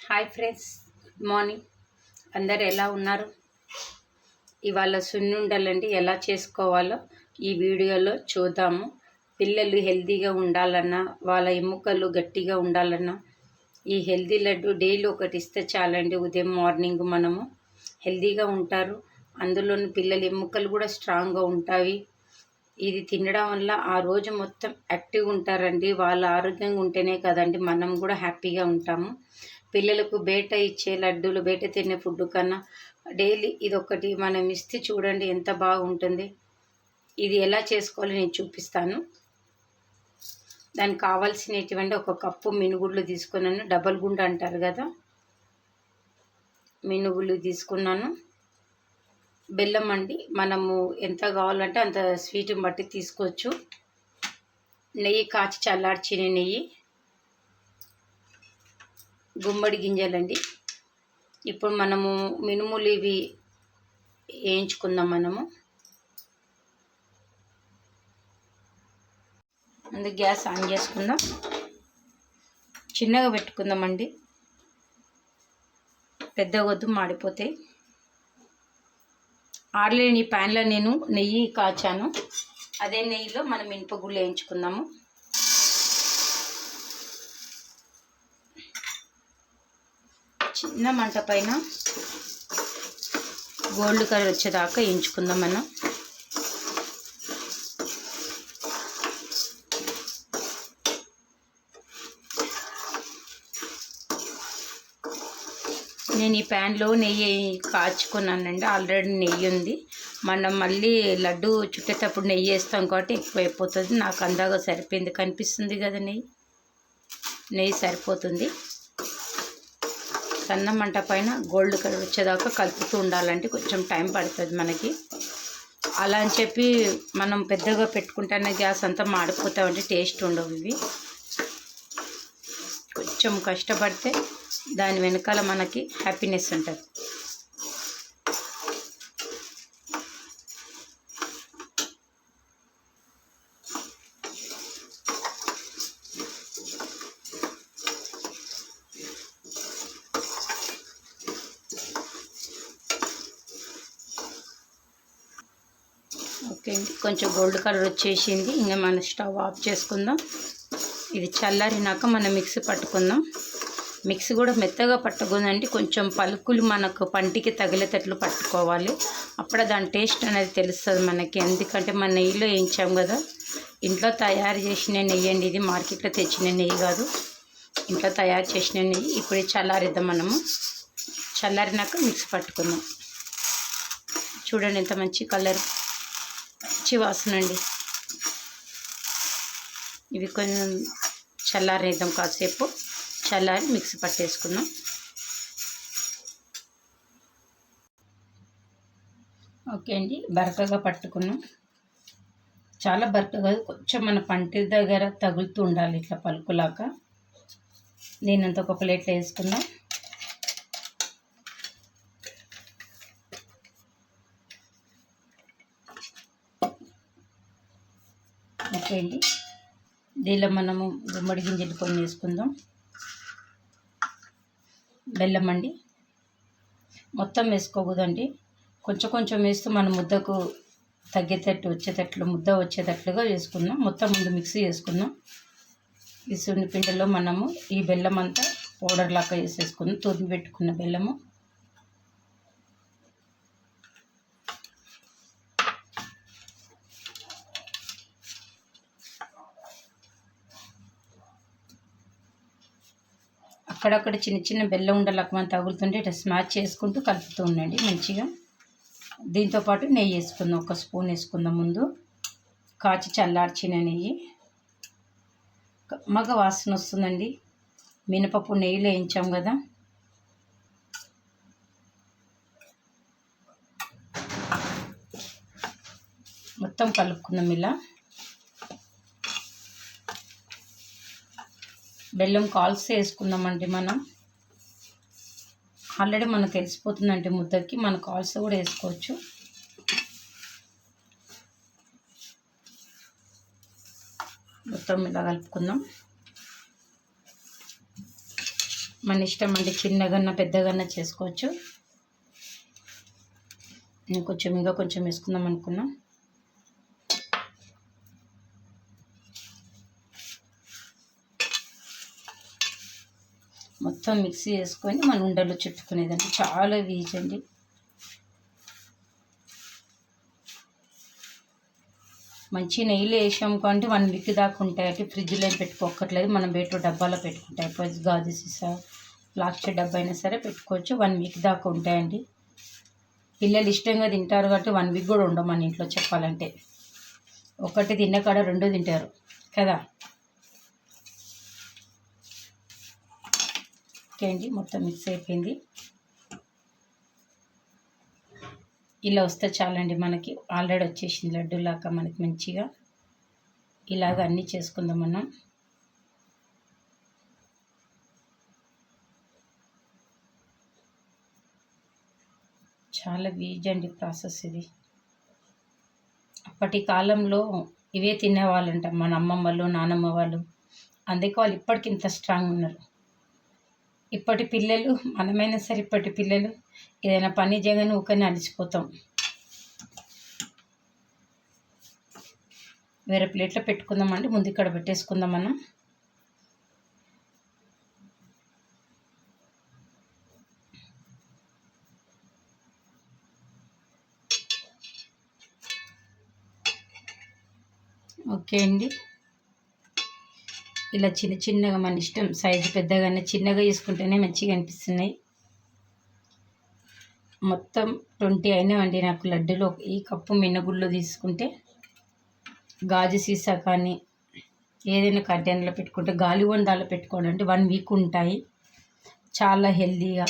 Hi friends, good morning. అందరు ఎలా ఉన్నారు? ఇవాళ సున్నుండలండి ఎలా చేసుకోవాలో ఈ వీడియోలో చూద్దాము. పిల్లలు హెల్తీగా ఉండాలన్నా, వాళ్ళ ఎముకలు గట్టిగా ఉండాలన్నా ఈ హెల్తీ లడ్డు డైలీ ఒకటి ఇస్తే చాలండి. ఉదయం మార్నింగ్ మనము హెల్తీగా ఉంటారు. అందులోని పిల్లల ఎముకలు కూడా స్ట్రాంగ్గా ఉంటాయి. ఇది తినడం వల్ల ఆ రోజు మొత్తం యాక్టివ్గా ఉంటారండి. వాళ్ళు ఆరోగ్యంగా ఉంటేనే కదండి మనం కూడా హ్యాపీగా ఉంటాము. పిల్లలకు బయట ఇచ్చే లడ్డూలు, బయట తినే ఫుడ్ కన్నా డైలీ ఇదొకటి మనం ఇస్తే చూడండి ఎంత బాగుంటుంది. ఇది ఎలా చేసుకోవాలో నేను చూపిస్తాను. దానికి కావాల్సినటువంటి ఒక కప్పు మినుగుళ్ళు తీసుకున్నాను. డబల్ గుండ అంటారు కదా, మినుగులు తీసుకున్నాను. బెల్లం అండి, మనము ఎంత కావాలంటే అంత స్వీట్ని బట్టి తీసుకోవచ్చు. నెయ్యి, కాచి చల్లార్చిన నెయ్యి, గుమ్మడి గింజలండి. ఇప్పుడు మనము మినుములు ఇవి వేయించుకుందాం. మనము అందుకు గ్యాస్ ఆన్ చేసుకుందాం. చిన్నగా పెట్టుకుందామండి, పెద్దగా వద్దు, మాడిపోతాయి. ఆల్రెడీ ఈ ప్యాన్లో నేను నెయ్యి కాచాను. అదే నెయ్యిలో మనం మినపగుళ్ళు వేయించుకుందాము. చిన్న మంట పైన గోల్డ్ కలర్ వచ్చేదాకా వేయించుకుందాం మనం. నేను ఈ ప్యాన్లో నెయ్యి కాచుకున్నానండి. ఆల్రెడీ నెయ్యి ఉంది. మనం మళ్ళీ లడ్డు చుట్టేటప్పుడు నెయ్యి వేస్తాం కాబట్టి ఎక్కువైపోతుంది. నాకు అందాగా సరిపోయింది. కనిపిస్తుంది కదా, నెయ్యి సరిపోతుంది. సన్న మంట పైన గోల్డ్ కలర్ వచ్చేదాకా కలుపుతూ ఉండాలంటే కొంచెం టైం పడుతుంది మనకి. అలా అని చెప్పి మనం పెద్దగా పెట్టుకుంటేనే గ్యాస్ అంతా మాడిపోతామంటే టేస్ట్ ఉండవు ఇవి. కొంచెం కష్టపడితే దాని వెనకాల మనకి హ్యాపీనెస్ ఉంటుంది. ఓకే అండి, కొంచెం గోల్డ్ కలర్ వచ్చేసింది. ఇంకా మనం స్టవ్ ఆఫ్ చేసుకుందాం. ఇది చల్లారినాక మనం మిక్సీ పట్టుకుందాం. మిక్సీ కూడా మెత్తగా పట్టకూడదండి, కొంచెం పలుకులు మనకు పంటికి తగిలేటట్లు పట్టుకోవాలి. అప్పుడే దాని టేస్ట్ అనేది తెలుస్తుంది మనకి. ఎందుకంటే మన నెయ్యిలో వేయించాం కదా, ఇంట్లో తయారు చేసిన నెయ్యి అండి ఇది. మార్కెట్లో తెచ్చిన నెయ్యి కాదు, ఇంట్లో తయారు చేసిన నెయ్యి. ఇప్పుడు చల్లారిద్దాం మనము. చల్లారినాక మిక్సీ పట్టుకుందాం. చూడండి ఎంత మంచి కలర్, మంచి వాసన అండి. ఇవి కొంచెం చల్లారేద్దాం, కాసేపు చల్లారి మిక్సీ పట్టేసుకుందాం. ఓకే అండి, బరకగా పట్టుకున్నాం. చాలా బరకగా, కొంచెం మన పంటి దగ్గర తగులుతూ ఉండాలి ఇట్లా పలుకులాగా. నేనంత ఒక ప్లేట్లో వేసుకుందాం. ఓకే అండి, దీనిలో మనము గుమ్మడి గింజలు కొన్ని వేసుకుందాం. బెల్లం అండి, మొత్తం వేసుకోకూడదండి, కొంచెం కొంచెం వేస్తూ మన ముద్దకు తగ్గేటట్టు వచ్చేటట్లు, ముద్ద వచ్చేటట్లుగా వేసుకుందాం. మొత్తం ముందు మిక్సీ చేసుకుందాం. ఈ సున్ని పిండిలో మనము ఈ బెల్లం అంతా పౌడర్ లాగా వేసేసుకుందాం. తురిమి పెట్టుకున్న బెల్లము. అక్కడక్కడ చిన్న చిన్న బెల్లం ఉండలకు మనం తగులుతుంటే ఇట్లా స్మాష్ చేసుకుంటూ కలుపుతూ ఉండండి మంచిగా. దీంతోపాటు నెయ్యి వేసుకుందాం, ఒక స్పూన్ వేసుకుందాం. ముందు కాచి చల్లార్చిన నెయ్యి. మగ వాసన వస్తుందండి, మినపప్పు నెయ్యిలో వేయించాం కదా. మొత్తం కలుపుకుందాం ఇలా. బెల్లం కాల్స్ వేసుకుందామండి మనం. ఆల్రెడీ మనకు తెలిసిపోతుందంటే ముద్దకి, మన కాల్స్ కూడా వేసుకోవచ్చు. మొత్తం ఇలా కలుపుకుందాం. మన ఇష్టం అండి, చిన్నగన్నా పెద్దగన్నా చేసుకోవచ్చు. నేను కొంచెం వేసుకుందాం అనుకున్నా. మొత్తం మిక్సీ చేసుకొని మన ఉండలు చుట్టుకునేదండి. చాలా ఈజీ అండి. మంచి నెయ్యిలో వేసాం కాబట్టి 1 వీక్ దాకా ఉంటాయి. ఫ్రిడ్జ్లో పెట్టుకోకర్లేదు, మనం బయట డబ్బాలో పెట్టుకుంటాయి. గాజు సీసా, ప్లాస్టిక్ డబ్బా అయినా సరే పెట్టుకోవచ్చు. 1 వీక్ దాకా ఉంటాయండి. పిల్లలు ఇష్టంగా తింటారు కాబట్టి 1 వీక్ కూడా ఉండవు మన ఇంట్లో చెప్పాలంటే. ఒకటి తిన్నకాడ 2 తింటారు కదా. ఓకే అండి, మొత్తం మిక్స్ అయిపోయింది. ఇలా వస్తే చాలండి, మనకి ఆల్రెడీ వచ్చేసింది లడ్డూలాగా. మనకి మంచిగా ఇలాగ అన్నీ చేసుకుందాం మనం. చాలా ఈజీ అండి ప్రాసెస్ ఇది. అప్పటి కాలంలో ఇవే తినేవాళ్ళంట మన అమ్మమ్మ వాళ్ళు, నానమ్మ వాళ్ళు. అందుకే వాళ్ళు ఇప్పటికి ఇంత స్ట్రాంగ్ ఉన్నారు. ఇప్పటి పిల్లలు, మనమైనా సరే ఇప్పటి పిల్లలు ఏదైనా పని చేయగానే ఊకనే అలసిపోతాం. వేరే ప్లేట్లో పెట్టుకుందామండి. ముందు ఇక్కడ పెట్టేసుకుందాం మనం. ఓకే అండి, ఇలా చిన్నగా మన ఇష్టం, సైజు పెద్దగానే చిన్నగా తీసుకుంటేనే మంచిగా అనిపిస్తున్నాయి. మొత్తం 20 అయినాయండి నాకు లడ్డూలు. ఈ కప్పు మినగుళ్ళు తీసుకుంటే, గాజు సీసా కానీ ఏదైనా కంటైనర్లో పెట్టుకుంటే, గాలి వండాలో పెట్టుకోవాలంటే 1 వీక్ ఉంటాయి. చాలా హెల్తీగా.